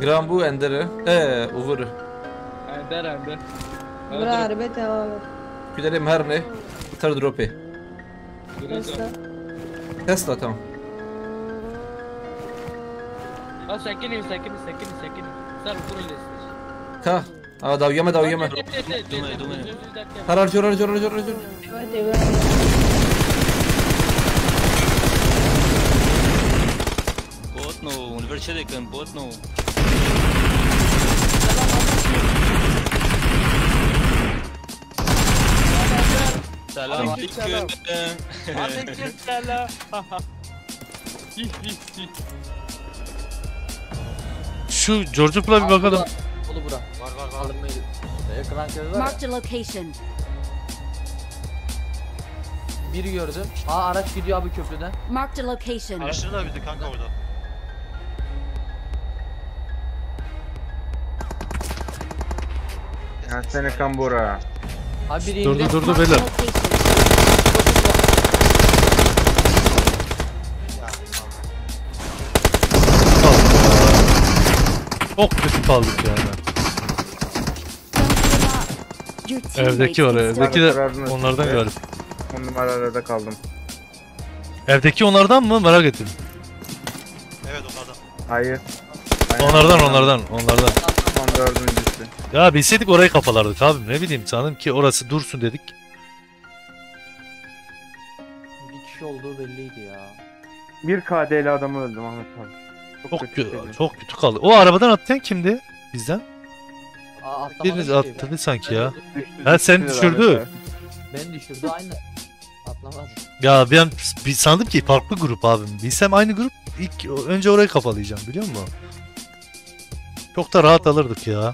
Grambu Ender'e. Uğur. Ender. Bura harbe devam et. Gidelim her ne? Tır dropi. Tesla. Tesla tamam. Ha sakini. Sar kurul Ka. Davyama. Dumay. Harar jor. Evet evet. बहुत नो उनवर्शे देखन बहुत no Selam aleyküm. Aleykümselam. Şu George Bull'a bir bakalım. Dolu bura. Var. Alınmayı. Ekran köyü var ya. Marked a location. Biri gördüm. Araç gidiyor abi köprüden. Marked a location. Araştırdılar bizi kanka orada. Ya seni kambura. Abi biri indi. Durdu Marked a beyler. location. Çok kötü kaldık yani. Your teammates Evdeki var, can evdeki still- de onlardan galiba. 10 numaralarda kaldım. Evdeki onlardan mı? Merak ettim. Evet onlardan. Hayır. Onlardan. 14.'sü. Ya bilseydik orayı kapalardık abi. Ne bileyim sanırım ki orası dursun dedik. Bir kişi olduğu belliydi ya. Bir KD'li adamı öldüm Ahmet abi. Çok kötü kaldı. O arabadan atlayan kimdi bizden? Atlamadı Biriniz ki. atladı sanki ya. Ha, sen düşürdü. Ben düşürdü aynı. Atlamadı. Ya ben sandım ki farklı grup abim. Bilsem aynı grup önce orayı kapalayacağım biliyor musun? Çok da rahat alırdık ya.